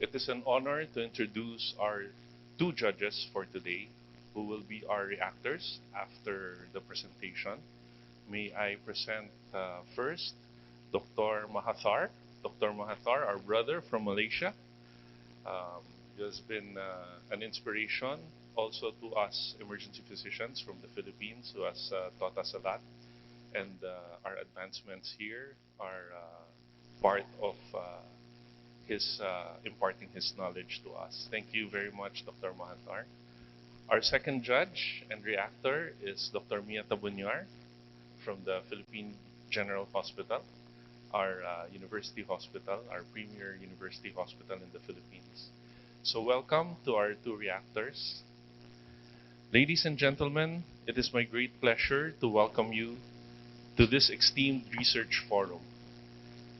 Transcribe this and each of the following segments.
It is an honor to introduce our two judges for today, who will be our reactors after the presentation. May I present first Dr. Mahathar. Dr. Mahathar, our brother from Malaysia. He has been an inspiration also to us emergency physicians from the Philippines, who has taught us a lot. And our advancements here are part of his imparting his knowledge to us. Thank you very much, Dr. Mahathar. Our second judge and reactor is Dr. Mia Tabunyar from the Philippine General Hospital, our university hospital, our premier university hospital in the Philippines. So welcome to our two reactors. Ladies and gentlemen, it is my great pleasure to welcome you to this esteemed research forum.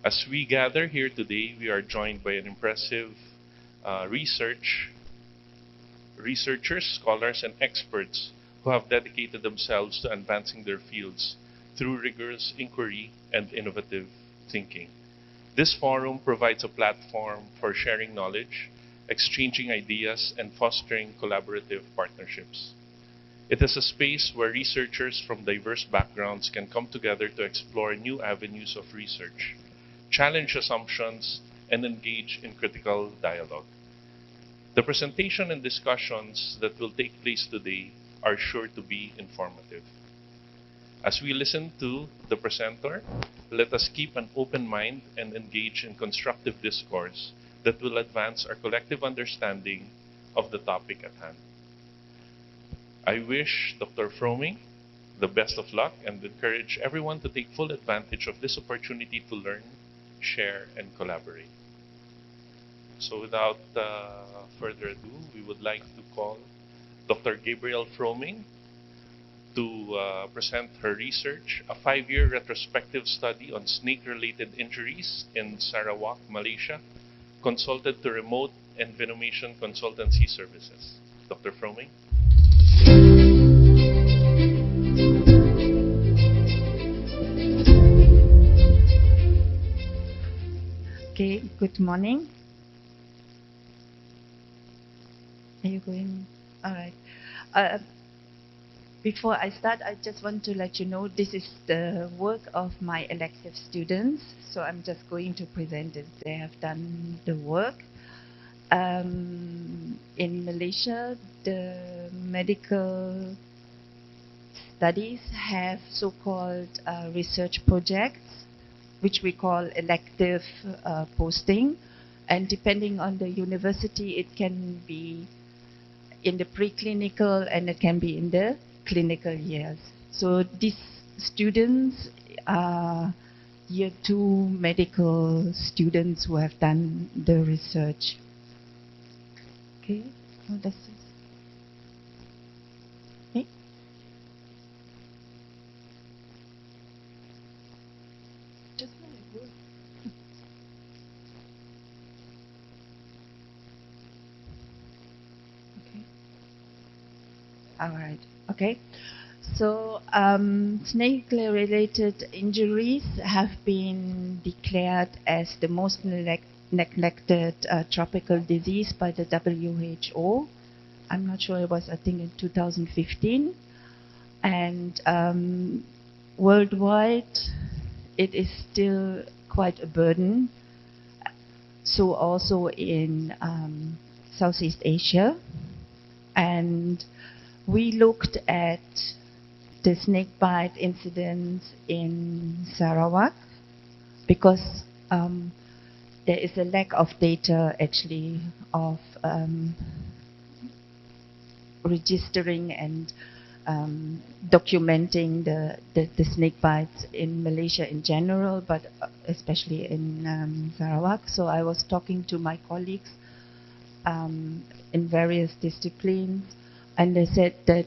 As we gather here today, we are joined by an impressive researchers, scholars, and experts who have dedicated themselves to advancing their fields through rigorous inquiry and innovative thinking. This forum provides a platform for sharing knowledge, exchanging ideas, and fostering collaborative partnerships. It is a space where researchers from diverse backgrounds can come together to explore new avenues of research, challenge assumptions, and engage in critical dialogue. The presentation and discussions that will take place today are sure to be informative. As we listen to the presenter, let us keep an open mind and engage in constructive discourse that will advance our collective understanding of the topic at hand. I wish Dr. Froming the best of luck and encourage everyone to take full advantage of this opportunity to learn, share, and collaborate. So without further ado, we would like to call Dr. Gabriel Froming to present her research, a 5-year retrospective study on snake-related injuries in Sarawak, Malaysia, consulted to remote envenomation consultancy services. Dr. Froming. Okay, good morning. Are you going? All right. Before I start, I just want to let you know this is the work of my elective students. So I'm just going to present it. They have done the work. In Malaysia, the medical studies have so-called research projects, which we call elective posting. And depending on the university, it can be in the preclinical and it can be in the clinical years. So these students are year 2 medical students who have done the research. Okay, oh, that's it. Okay. Just let it work. Okay. All right. Okay. So snake-related injuries have been declared as the most neglected tropical disease by the WHO. I'm not sure, it was I think in 2015. And worldwide, it is still quite a burden. So also in Southeast Asia. And we looked at the snake bite incidents in Sarawak because there is a lack of data actually of registering and documenting the snake bites in Malaysia in general, but especially in Sarawak. So I was talking to my colleagues in various disciplines, and they said that,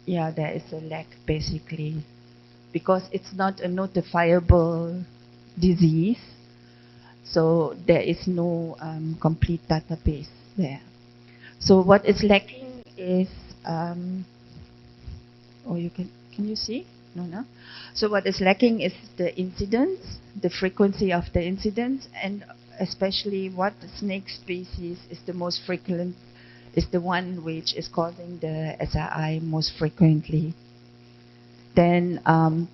yeah, there is a lack basically, because it's not a notifiable disease, so there is no complete database there. So what is lacking is, or can you see? No. So what is lacking is the incidence, the frequency of the incidents, and especially what snake species is the most frequent, is the one which is causing the SRI most frequently. Then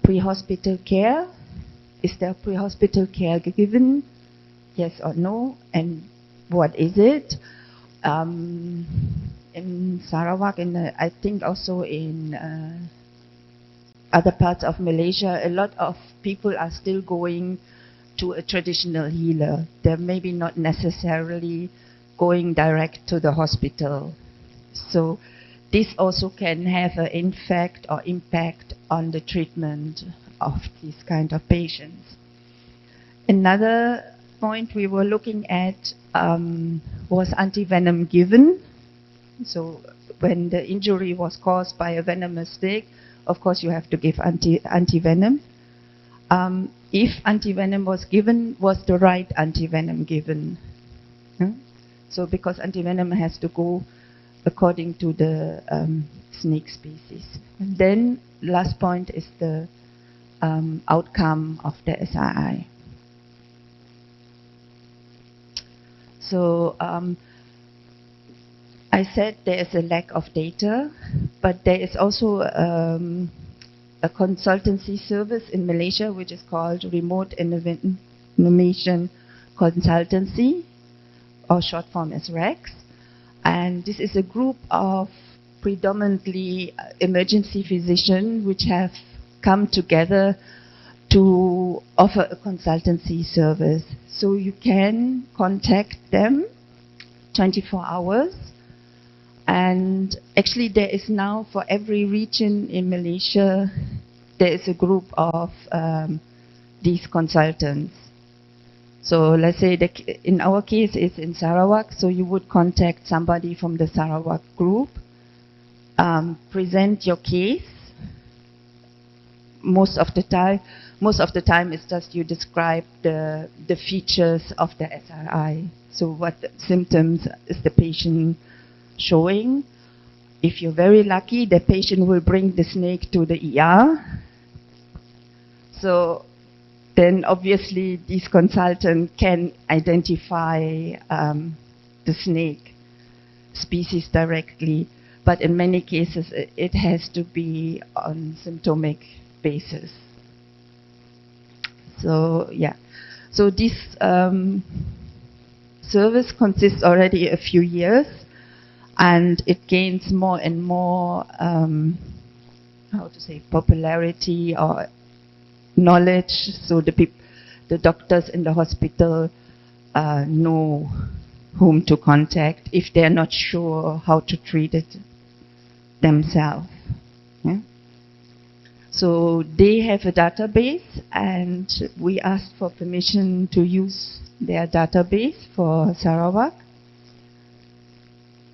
pre-hospital care. Is there pre-hospital care given? Yes or no? And what is it? In Sarawak, and I think also in other parts of Malaysia, a lot of people are still going to a traditional healer. They're maybe not necessarily going direct to the hospital. So this also can have an effect or impact on the treatment of these kind of patients. Another point we were looking at was antivenom given. So when the injury was caused by a venomous snake, of course you have to give antivenom. If antivenom was given, was the right antivenom given? So because antivenom has to go according to the snake species. And then last point is the outcome of the SRI. So I said there is a lack of data, but there is also a consultancy service in Malaysia which is called Remote Innovation Consultancy, or short form as REX. And this is a group of predominantly emergency physicians which have come together to offer a consultancy service. So you can contact them 24 hours. And actually there is now, for every region in Malaysia, there is a group of these consultants. So let's say in our case it's in Sarawak, so you would contact somebody from the Sarawak group, present your case. Most of the time it's just you describe the features of the SRI. So what symptoms is the patient showing? If you're very lucky, the patient will bring the snake to the ER. So then obviously these consultants can identify the snake species directly. But in many cases it has to be on symptomatic basis. So yeah, so this service consists already a few years, and it gains more and more, popularity or knowledge. So the doctors in the hospital know whom to contact if they're not sure how to treat it themselves. Yeah? So they have a database, and we asked for permission to use their database for Sarawak.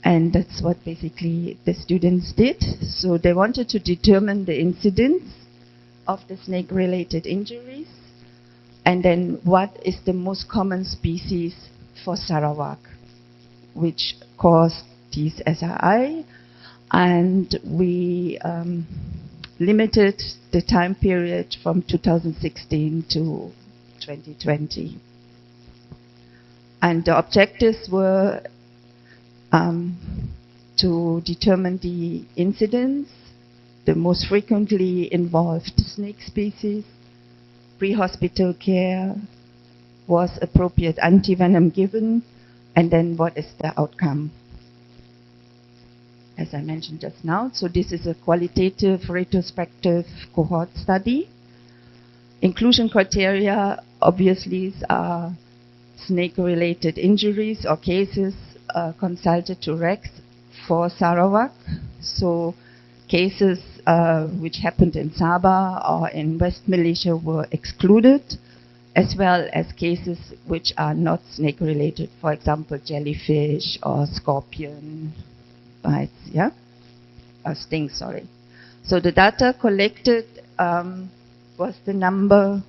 And that's what basically the students did. So they wanted to determine the incidence of the snake-related injuries, and then what is the most common species for Sarawak, which caused these SRI. And we limited the time period from 2016 to 2020. And the objectives were to determine the incidence, the most frequently involved snake species, pre-hospital care, was appropriate antivenom given, and then what is the outcome, as I mentioned just now. So this is a qualitative retrospective cohort study. Inclusion criteria obviously are snake-related injuries or cases consulted to REX for Sarawak. So cases which happened in Sabah or in West Malaysia were excluded, as well as cases which are not snake-related, for example, jellyfish or scorpion bites, yeah? Or stings, sorry. So the data collected was the number,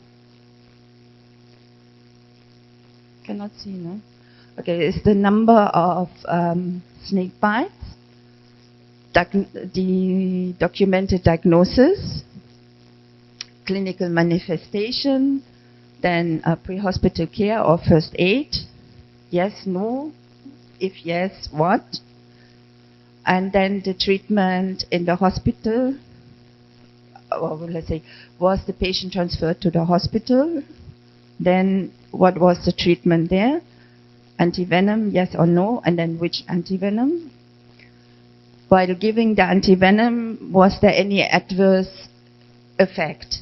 cannot see, no? Okay, it's the number of snake bites, the documented diagnosis, clinical manifestation, then pre-hospital care or first aid, yes, no. If yes, what? And then the treatment in the hospital, or let's say, was the patient transferred to the hospital? Then what was the treatment there? Antivenom, yes or no? And then which antivenom? While giving the antivenom, was there any adverse effect?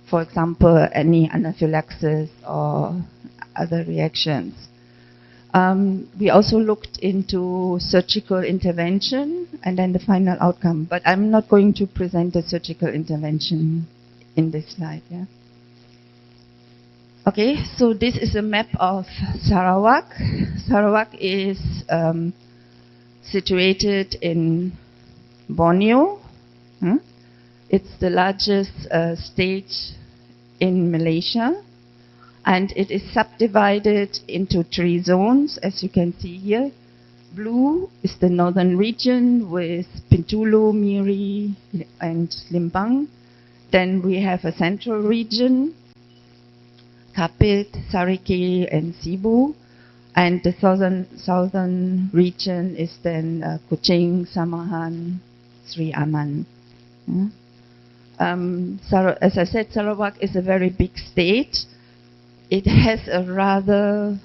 For example, any anaphylaxis or other reactions? We also looked into surgical intervention and then the final outcome. But I'm not going to present the surgical intervention in this slide. Yeah. Okay, so this is a map of Sarawak. Sarawak is situated in Borneo. It's the largest state in Malaysia. And it is subdivided into 3 zones, as you can see here. Blue is the northern region with Bintulu, Miri, and Limbang. Then we have a central region, Kapit, Sarike, and Cebu. And the southern region is then Kuching, Samahan, Sri Aman. As I said, Sarawak is a very big state. It has a rather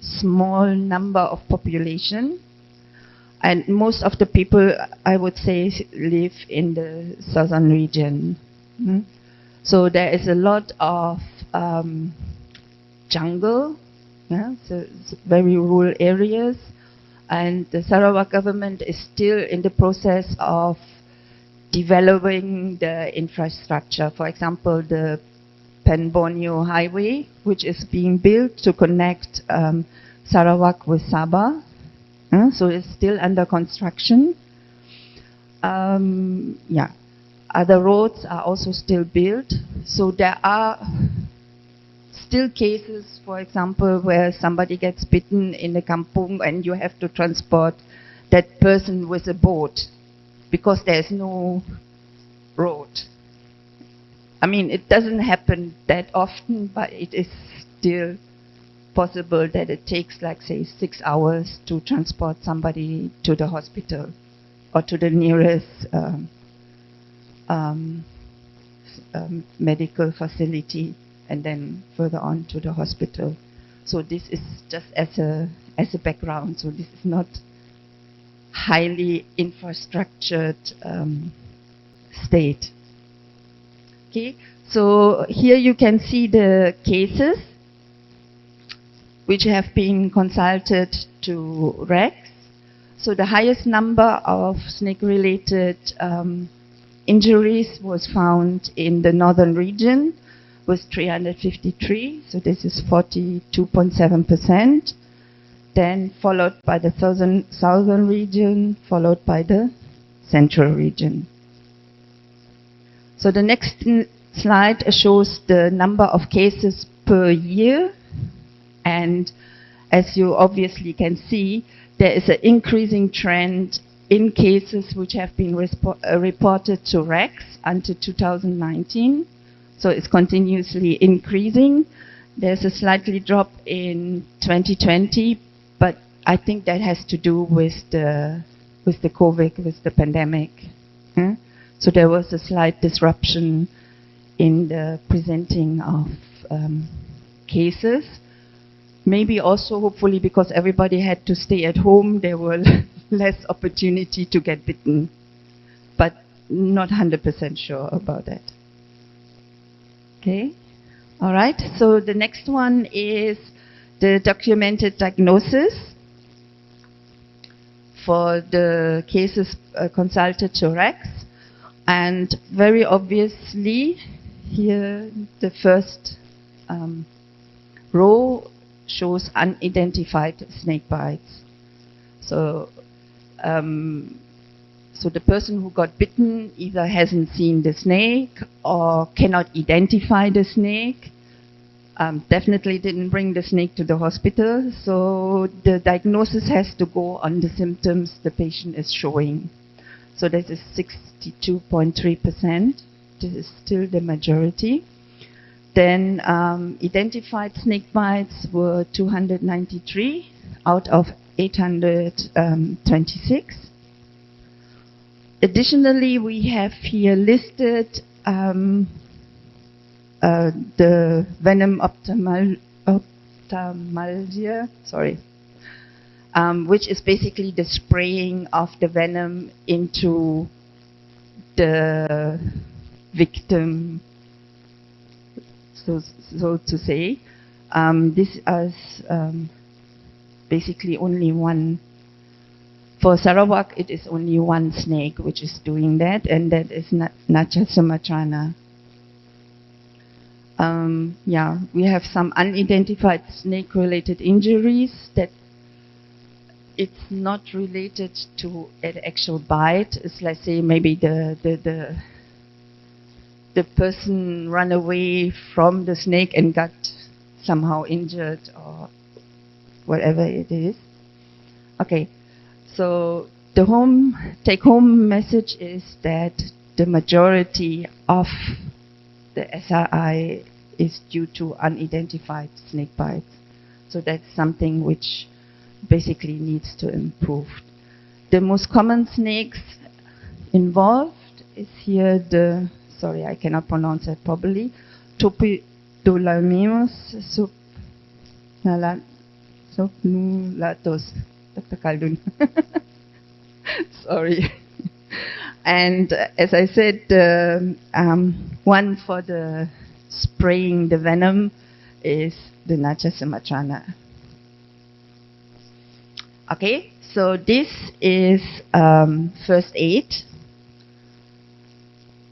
small number of population, and most of the people, I would say, live in the southern region. So there is a lot of jungle, so it's very rural areas, and the Sarawak government is still in the process of developing the infrastructure. For example, the Pen-Borneo Highway, which is being built to connect Sarawak with Sabah. So it's still under construction. Other roads are also still built. So there are still cases, for example, where somebody gets bitten in a kampung and you have to transport that person with a boat because there's no road. I mean, it doesn't happen that often, but it is still possible that it takes, like, say, 6 hours to transport somebody to the hospital or to the nearest medical facility and then further on to the hospital. So this is just as a background. So this is not highly infrastructured state. Okay, so here you can see the cases which have been consulted to REX. So the highest number of snake-related injuries was found in the northern region with 353, so this is 42.7%. Then followed by the southern region, followed by the central region. So the next slide shows the number of cases per year. And as you obviously can see, there is an increasing trend in cases which have been reported to REX until 2019. So it's continuously increasing. There's a slightly drop in 2020, but I think that has to do with the COVID, with the pandemic. So there was a slight disruption in the presenting of cases. Maybe also, hopefully, because everybody had to stay at home, there were less opportunity to get bitten. But not 100% sure about that. Okay, all right. So the next one is the documented diagnosis for the cases consulted to REX. And very obviously, here the first row shows unidentified snake bites. So, so the person who got bitten either hasn't seen the snake or cannot identify the snake. Definitely didn't bring the snake to the hospital. So the diagnosis has to go on the symptoms the patient is showing. So this is 62.3%. This is still the majority. Then identified snake bites were 293 out of 826. Additionally, we have here listed the venom ophthalmia, which is basically the spraying of the venom into the victim, so to say. This is basically only one. For Sarawak, it is only one snake which is doing that, and that is Nacha sumatrana. Yeah, we have some unidentified snake-related injuries that it's not related to an actual bite. It's like, say, maybe the person ran away from the snake and got somehow injured or whatever it is. Okay, so the take-home message is that the majority of the SRI is due to unidentified snake bites. So that's something which basically needs to improve. The most common snakes involved is here the, sorry, I cannot pronounce it properly, Topidolaemus subnulatus. Sorry. And as I said, the one for the spraying the venom is the Nacha sumatrana. Okay, so this is first aid.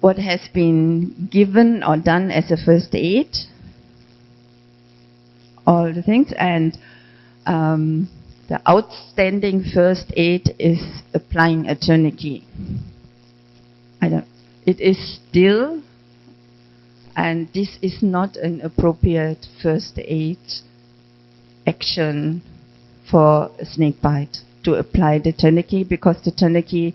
What has been given or done as a first aid, all the things, and the outstanding first aid is applying a tourniquet. It is still, and this is not an appropriate first aid action for a snake bite, to apply the tourniquet, because the tourniquet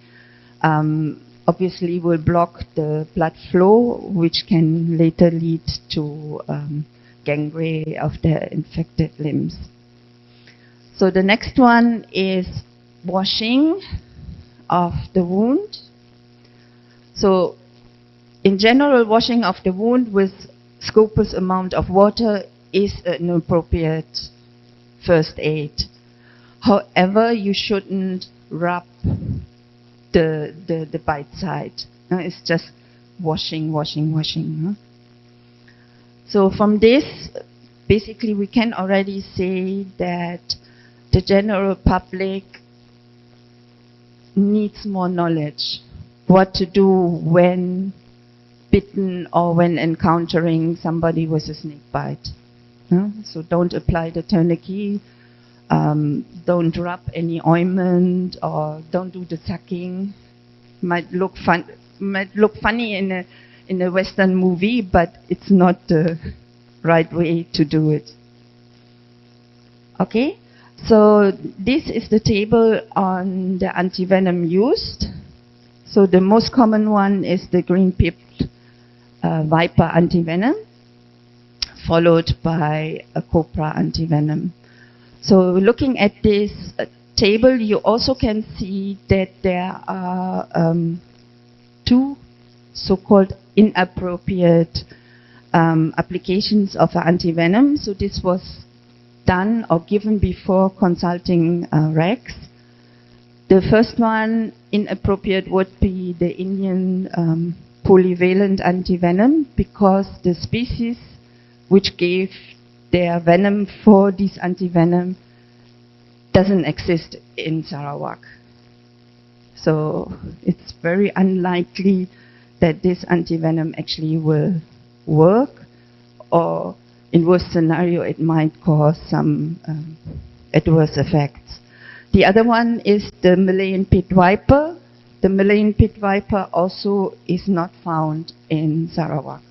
obviously will block the blood flow, which can later lead to gangrene of the infected limbs. So the next one is washing of the wound. So in general, washing of the wound with copious amount of water is an appropriate first aid. However, you shouldn't rub the bite side. It's just washing. So from this, basically we can already say that the general public needs more knowledge what to do when bitten or when encountering somebody with a snake bite. So don't apply the tourniquet, don't rub any ointment, or don't do the sucking. Might look funny in a Western movie, but it's not the right way to do it. Okay, so this is the table on the antivenom used. So the most common one is the green-pipped viper antivenom, followed by a cobra antivenom. So looking at this table, you also can see that there are two so-called inappropriate applications of antivenom. So this was done or given before consulting Rex. The first one, inappropriate, would be the Indian polyvalent antivenom, because the species which gave their venom for this antivenom doesn't exist in Sarawak. So it's very unlikely that this antivenom actually will work, or in worst scenario it might cause some adverse effects. The other one is the Malayan pit viper. The Malayan pit viper also is not found in Sarawak.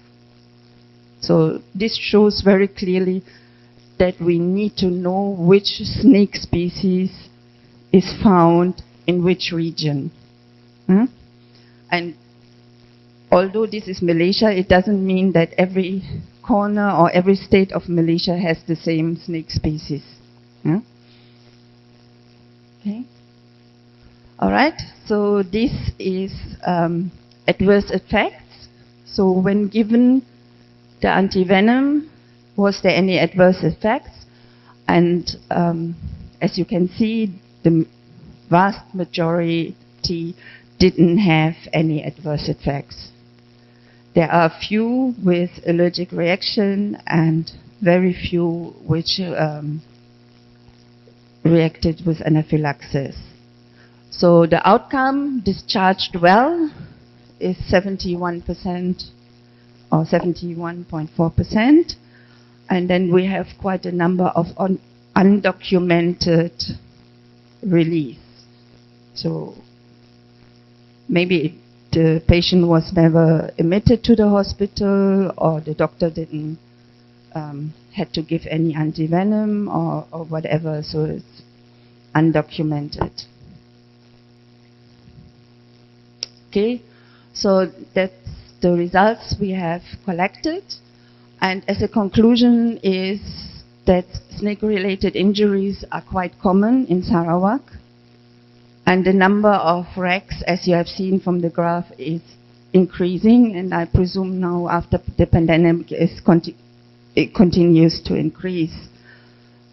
So this shows very clearly that we need to know which snake species is found in which region. And although this is Malaysia, it doesn't mean that every corner or every state of Malaysia has the same snake species. Yeah? Okay. All right. So this is adverse effects. So when given the antivenom, was there any adverse effects? And as you can see, the vast majority didn't have any adverse effects. There are few with allergic reaction and very few which reacted with anaphylaxis. So the outcome, discharged well, is 71% or 71.4%. And then we have quite a number of undocumented release. So maybe the patient was never admitted to the hospital, or the doctor didn't had to give any antivenom or whatever, so it's undocumented. Okay, so that's the results we have collected. And as a conclusion is that snake-related injuries are quite common in Sarawak. And the number of wrecks, as you have seen from the graph, is increasing. And I presume now after the pandemic it continues to increase.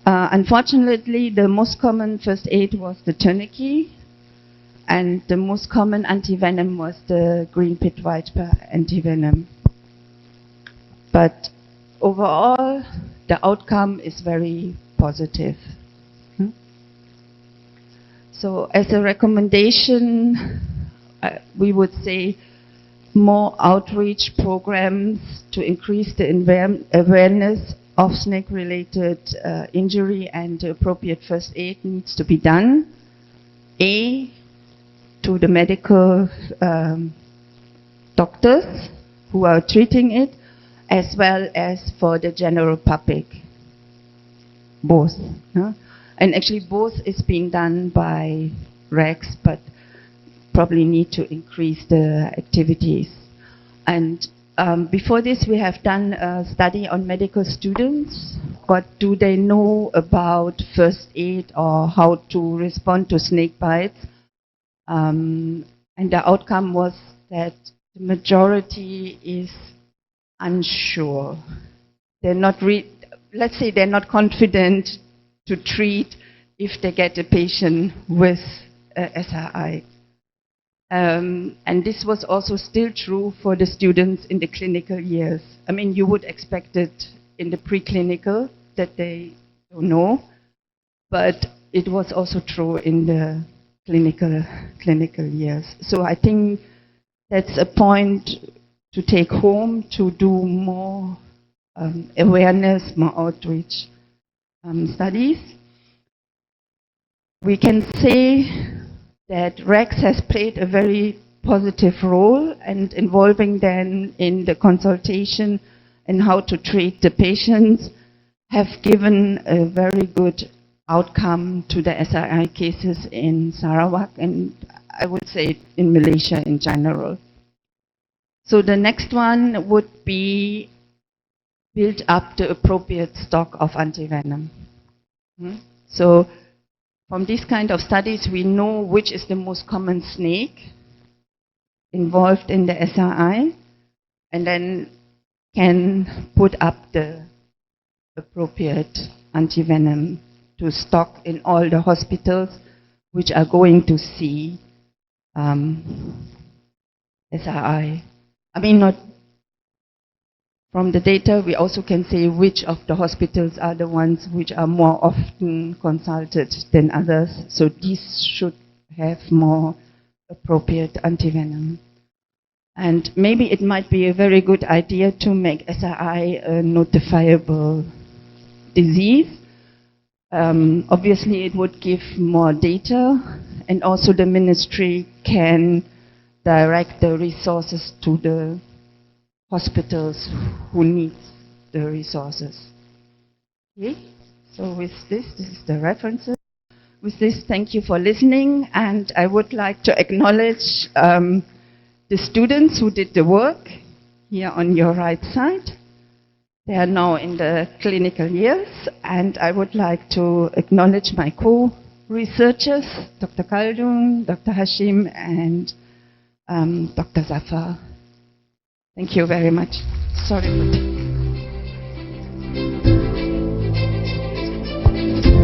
Unfortunately, the most common first aid was the tourniquet. And the most common antivenom was the green pit viper antivenom. But overall, the outcome is very positive. So as a recommendation, we would say more outreach programs to increase the awareness of snake-related injury, and appropriate first aid needs to be done. To the medical doctors who are treating it, as well as for the general public, both. And actually both is being done by REX, but probably need to increase the activities. And before this, we have done a study on medical students. What do they know about first aid or how to respond to snake bites? And the outcome was that the majority is unsure. They're not let's say they're not confident to treat if they get a patient with SRI. And this was also still true for the students in the clinical years. I mean, you would expect it in the preclinical that they don't know, but it was also true in the clinical years. So I think that's a point to take home, to do more awareness, more outreach studies. We can say that REX has played a very positive role and involving them in the consultation and how to treat the patients have given a very good outcome to the SRI cases in Sarawak, and I would say in Malaysia in general. So the next one would be build up the appropriate stock of antivenom. So from these kind of studies, we know which is the most common snake involved in the SRI, and then can put up the appropriate antivenom to stock in all the hospitals which are going to see SRI. I mean, not from the data, we also can say which of the hospitals are the ones which are more often consulted than others. So these should have more appropriate antivenom. And maybe it might be a very good idea to make SRI a notifiable disease. Obviously, it would give more data, and also the ministry can direct the resources to the hospitals who need the resources. Okay, so with this is the references. With this, thank you for listening, and I would like to acknowledge the students who did the work here on your right side. They are now in the clinical years, and I would like to acknowledge my co-researchers, Dr. Khaldun, Dr. Hashim, and Dr. Zafar. Thank you very much. Sorry.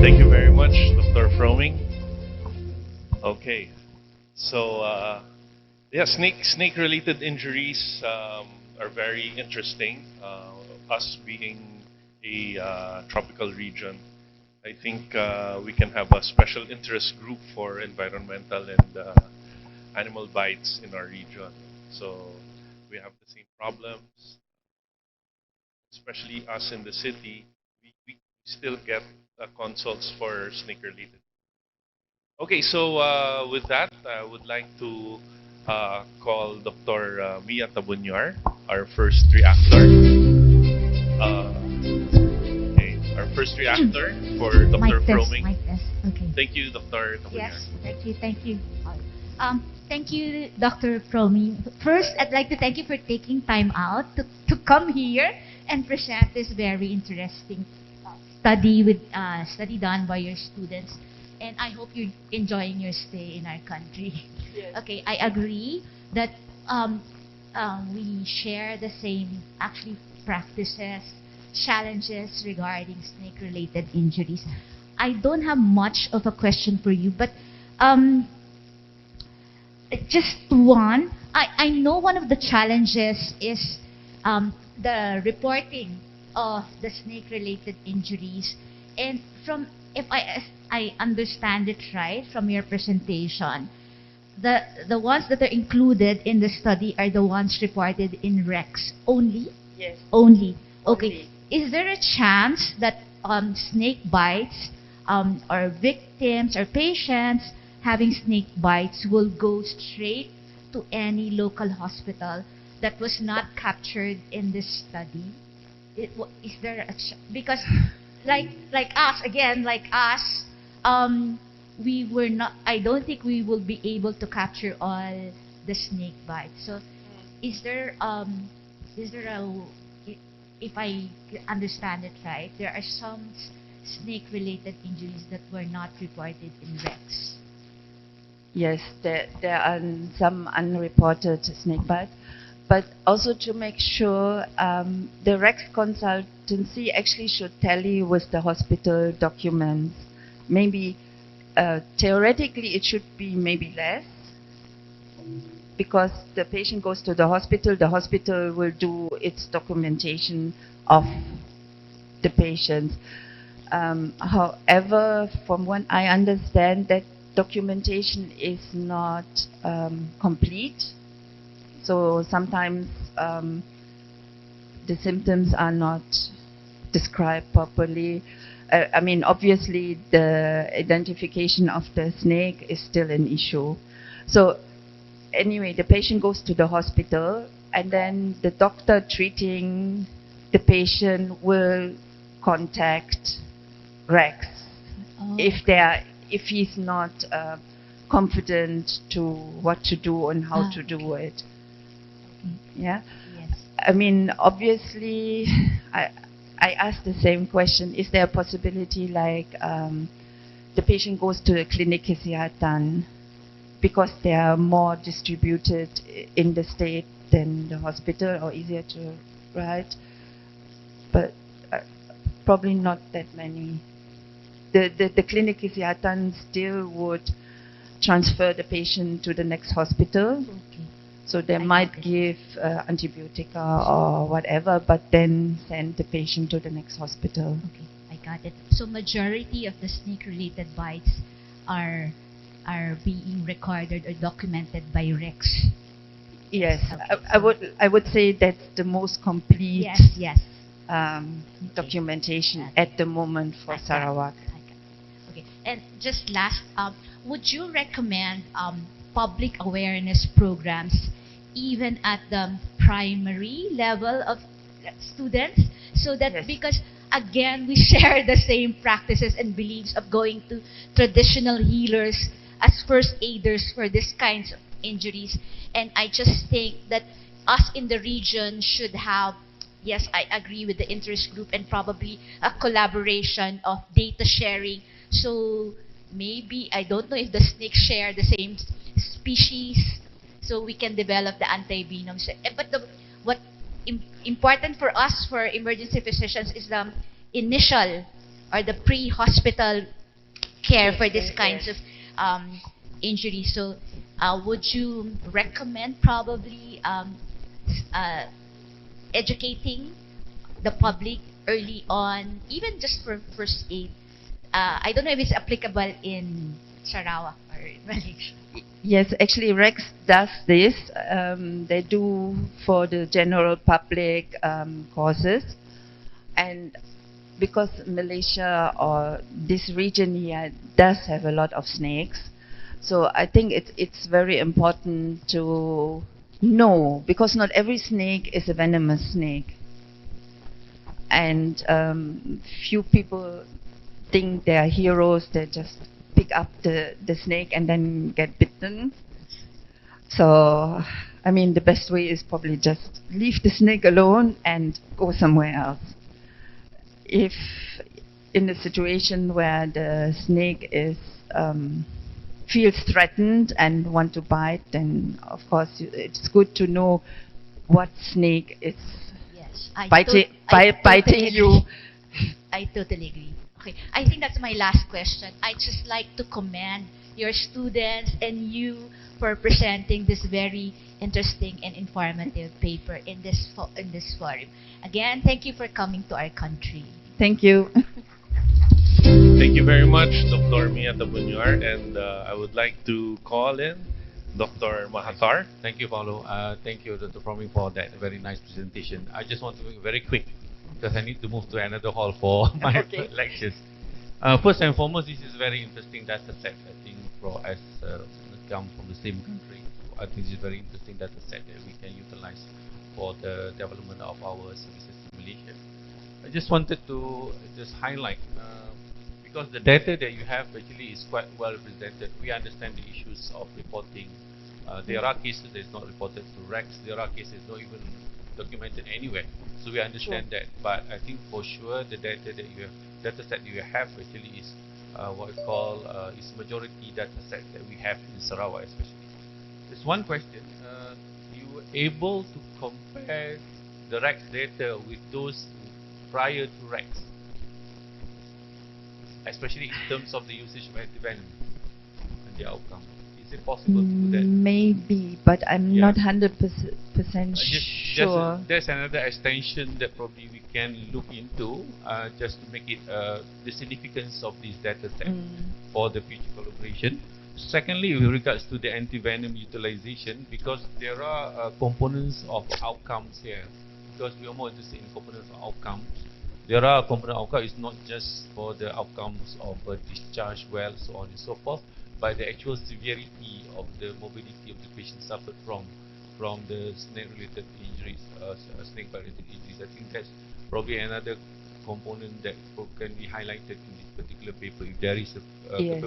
Thank you very much, Dr. Froming. Okay, so yeah, snake-related injuries are very interesting. Us being a tropical region, I think we can have a special interest group for environmental and animal bites in our region. So we have the same problems, especially us in the city. We still get consults for snake-related. Okay, so with that, I would like to call Dr. Mia Tabunyar, our first reactor. Okay, our first reactor for Dr. Froming. Mic test. Okay. Thank you, Dr. Tabunyar. Yes, thank you. Thank you, Dr. Froming. First, I'd like to thank you for taking time out to come here and present this very interesting study done by your students. And I hope you're enjoying your stay in our country. Yes. Okay, I agree that we share the same actually practices, challenges regarding snake-related injuries. I don't have much of a question for you, but just one. I know one of the challenges is the reporting of the snake-related injuries, and from if I understand it right from your presentation, the ones that are included in the study are the ones reported in REX only. Yes. Only. Okay. Only. Is there a chance that snake bites or victims or patients having snake bites will go straight to any local hospital that was not captured in this study? Is there a because like us, we were not. I don't think we will be able to capture all the snake bites. So, is there a if I understand it right, there are some snake-related injuries that were not reported in REX. Yes, there are some unreported snake bites, but also to make sure the REX consultancy actually should tally with the hospital documents. Maybe theoretically it should be maybe less, because the patient goes to the hospital will do its documentation of the patient. However, from what I understand, that documentation is not complete. So sometimes the symptoms are not described properly. I mean, obviously, the identification of the snake is still an issue. So anyway, the patient goes to the hospital, and then the doctor treating the patient will contact REX if he's not confident to what to do and how to do it. Yeah. Yes. I mean, obviously, I asked the same question. Is there a possibility like the patient goes to the clinic kesihatan because they are more distributed in the state than the hospital, or easier to write? But probably not that many. The clinic kesihatan still would transfer the patient to the next hospital. Okay. So they might give antibiotica or whatever, but then send the patient to the next hospital. Okay, I got it. So majority of the snake-related bites are being recorded or documented by REX. Yes, I would say that's the most complete Yes. documentation at the moment for Sarawak. Okay, and just last, would you recommend public awareness programs even at the primary level of students, so that because again we share the same practices and beliefs of going to traditional healers as first aiders for these kinds of injuries, and I just think that us in the region should have yes, I agree with the interest group and probably a collaboration of data sharing. So maybe, I don't know if the snakes share the same species, so we can develop the anti-venoms. But what important for us, for emergency physicians, is the initial or the pre-hospital care for these kinds of injuries. So would you recommend probably educating the public early on, even just for first aid? I don't know if it's applicable in Sarawak or in Malaysia. Yes, actually Rex does this. They do for the general public courses, and because Malaysia or this region here does have a lot of snakes, so I think it's very important to know, because not every snake is a venomous snake, and few people think they are heroes. They just pick up the snake and then get bitten. So, I mean, the best way is probably just leave the snake alone and go somewhere else. If in a situation where the snake is feels threatened and want to bite, then of course it's good to know what snake is Yes, biting totally you. agree. I totally agree. Okay, I think that's my last question. I'd just like to commend your students and you for presenting this very interesting and informative paper in this forum. Again, thank you for coming to our country. Thank you. Thank you very much, Dr. Mia Tabunyar, and I would like to call in Dr. Mahathar. Thank you, Paulo. Thank you, Dr. Proming, for that very nice presentation. I just want to make it very quick because I need to move to another hall for my Okay. lectures. First and foremost, this is a very interesting data set. I think for us come from the same country, I think this is a very interesting data set that we can utilize for the development of our services in Malaysia. I just wanted to just highlight because the data that you have actually is quite well presented. We understand the issues of reporting. There are cases that is not reported to REX. There are cases not even documented anywhere. So we understand that. But I think for sure the data that you have, data set you have actually is what we call is majority data set that we have in Sarawak especially. There's one question. You were able to compare the REX data with those prior to REX, especially in terms of the usage of antivenom and the outcome. Is it possible to do that? Maybe, but I'm Yeah. not 100% sure. There's another extension that probably we can look into just to make it the significance of this data set for the future collaboration. Secondly, with regards to the antivenom utilization, because there are components of outcomes here, because we are more interested in components of outcomes. There are component outcomes. It's not just for the outcomes of discharge, well, so on and so forth, but the actual severity of the morbidity of the patient suffered from the snake-related injuries, snake-related injuries. I think that's probably another component that can be highlighted in this particular paper if there is a Yes.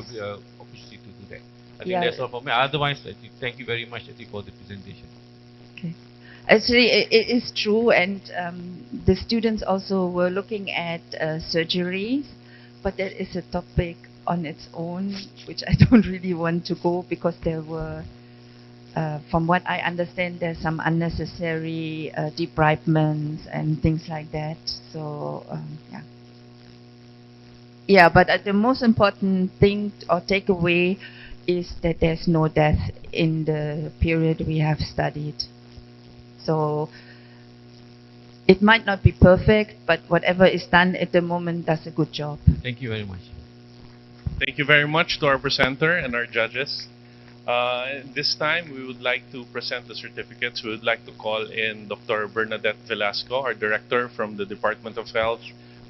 opportunity to do that. I think Yeah. that's all for me. Otherwise, I think, thank you very much for the presentation. Okay. Actually, it is true, and the students also were looking at surgeries, but that is a topic on its own, which I don't really want to go, because there were, from what I understand, there's some unnecessary debridements and things like that. So, yeah. Yeah, but the most important thing or takeaway is that there's no death in the period we have studied. So it might not be perfect, but whatever is done at the moment does a good job. Thank you very much. Thank you very much to our presenter and our judges. This time, we would like to present the certificates. We would like to call in Dr. Bernadette Velasco, our director from the Department of Health,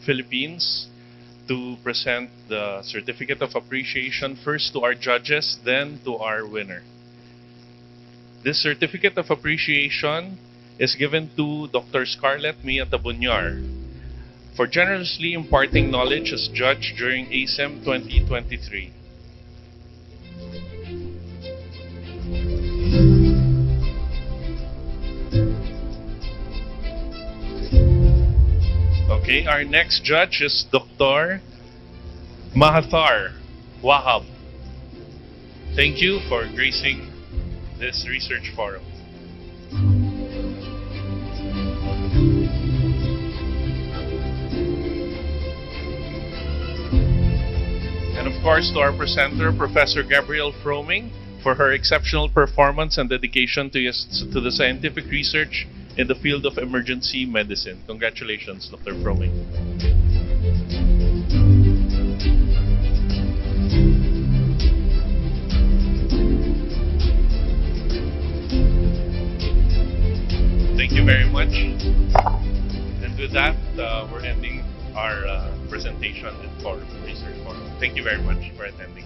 Philippines, to present the certificate of appreciation first to our judges, then to our winner. This certificate of appreciation is given to Dr. Scarlett Mia Tabunyar for generously imparting knowledge as judge during ACEM 2023. Okay, our next judge is Dr. Mahathir Wahab. Thank you for gracing this research forum. And of course, to our presenter, Professor Gabrielle Froming, for her exceptional performance and dedication to the scientific research in the field of emergency medicine. Congratulations, Dr. Froming. Thank you very much. And with that, we're ending our presentation at Forum, Research Forum. Thank you very much for attending.